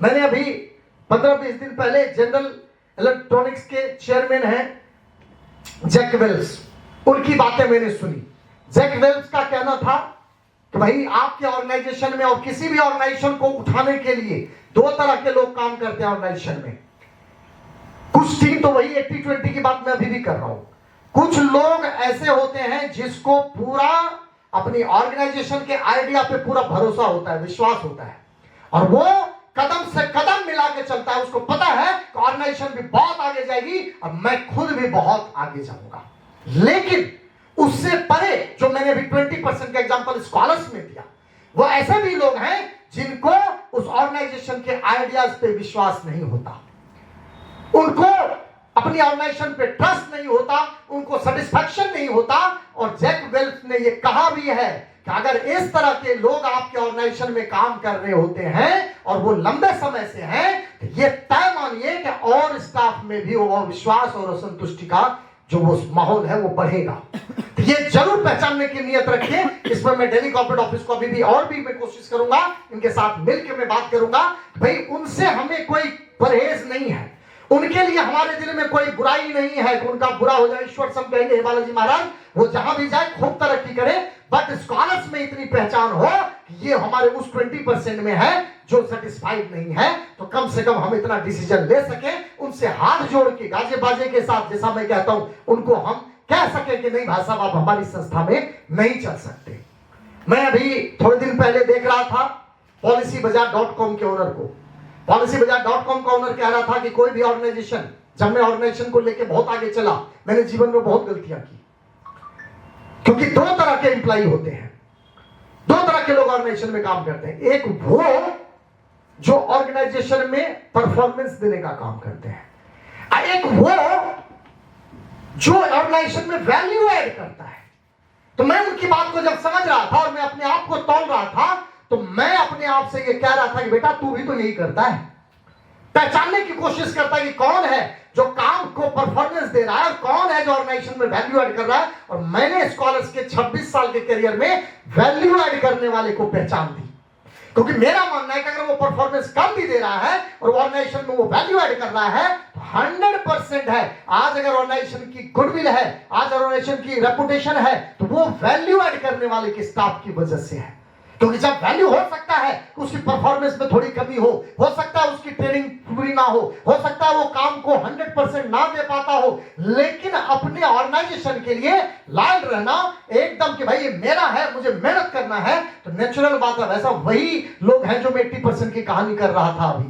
मैंने अभी 15-20 दिन पहले जनरल इलेक्ट्रॉनिक्स के चेयरमैन हैं जैक वेल्स, उनकी बातें मैंने सुनी। जैक वेल्स का कहना था कि भाई आपके ऑर्गेनाइजेशन में और किसी भी ऑर्गेनाइजेशन को उठाने के लिए दो तरह के लोग काम करते हैं ऑर्गेनाइजेशन में। कुछ टीम तो वही 80-20 की बात मैं अभी भी कर रहा हूं। कुछ लोग ऐसे होते हैं जिसको पूरा अपनी ऑर्गेनाइजेशन के आइडिया पे पूरा भरोसा होता है, विश्वास होता है, और वो कदम से कदम मिला के चलता है। उसको पता है कि ऑर्गेनाइजेशन भी बहुत आगे जाएगी और मैं खुद भी बहुत आगे जाऊंगा। लेकिन उससे परे जो मैंने अभी 20% का एग्जांपल स्कॉलर्स में दिया, वो ऐसे भी लोग हैं जिनको उस ऑर्गेनाइजेशन के आइडियाज पे विश्वास नहीं होता, उनको अपनी ऑर्गेनाइजेशन पे ट्रस्ट नहीं होता, उनको सेटिस्फैक्शन नहीं होता। और जैक वेल्स ने ये कहा भी है कि अगर इस तरह के लोग आपके ऑर्गेनाइजेशन में काम कर रहे होते हैं और वो लंबे समय से हैं, तो ये तय मानिए कि और स्टाफ में भी वो विश्वास और असंतुष्टि का जो वो माहौल है वो बढ़ेगा। तो ये जरूर पहचानने की नियत रखें। इसमें मैं दिल्ली कॉर्पोरेट ऑफिस को अभी भी और भी मैं कोशिश करूंगा, इनके साथ मिलकर मैं बात करूंगा। भाई उनसे हमें कोई परहेज नहीं है, उनके लिए हमारे दिल में कोई बुराई नहीं है कि उनका बुरा हो जाए। ईश्वर सब कहेंगे हे बालाजी महाराज वो जहां भी जाए खूब तरक्की करे, बट स्कॉलर्स में इतनी पहचान हो कि ये हमारे उस 20% में है जो सेटिस्फाइड नहीं है, तो कम से कम हम इतना डिसीजन ले सके, उनसे हाथ जोड़ के गाजे बाजे के साथ, जैसा मैं कहता हूं, उनको हम कह सके कि नहीं भाई साहब आप हमारी संस्था में नहीं चल सकते। मैं अभी थोड़े दिन पहले देख रहा था policybazaar.com के ओनर को। policybazaar.com का ओनर कह रहा था कि कोई भी ऑर्गेनाइजेशन, जब मैं ऑर्गेनाइजेशन को लेकर बहुत आगे चला, मैंने जीवन में बहुत गलतियां की, क्योंकि दो तरह के एम्प्लॉय होते हैं, दो तरह के लोग ऑर्गेनाइजेशन में काम करते हैं। एक वो जो ऑर्गेनाइजेशन में परफॉर्मेंस देने का काम करते हैं, एक वो जो ऑर्गेनाइजेशन में वैल्यू ऐड करता है। तो मैं उनकी बात को जब समझ रहा था और मैं अपने आप को तौल रहा था, तो मैं अपने आप से ये कह रहा था कि बेटा तू भी तो यही करता है, पहचानने की कोशिश करता है कि कौन है जो काम को परफॉर्मेंस दे रहा है और कौन है जो ऑर्गेनाइजेशन में वैल्यू ऐड कर रहा है। और मैंने स्कॉलर्स के 26 साल के करियर में वैल्यू ऐड करने वाले को पहचान दी, क्योंकि मेरा मानना है कि अगर वो परफॉर्मेंस कम भी दे रहा है और ऑर्गेनाइजेशन में वो वैल्यू ऐड कर रहा है तो 100% है। आज अगर ऑर्गेनाइजेशन की गुडविल है, आज ऑर्गेनाइजेशन की रेपुटेशन है, तो वो वैल्यू ऐड करने वाले के स्टाफ की वजह से है। क्योंकि जब वैल्यू हो सकता है उसकी परफॉर्मेंस में थोड़ी कमी हो सकता है उसकी ट्रेनिंग पूरी ना हो सकता है वो काम को 100% ना दे पाता हो, लेकिन अपने ऑर्गेनाइजेशन के लिए लॉयल रहना एकदम कि भाई ये मेरा है, मुझे मेहनत करना है, तो नेचुरल बात है। वैसा वही लोग हैं जो मैं 80% की कहानी कर रहा था अभी।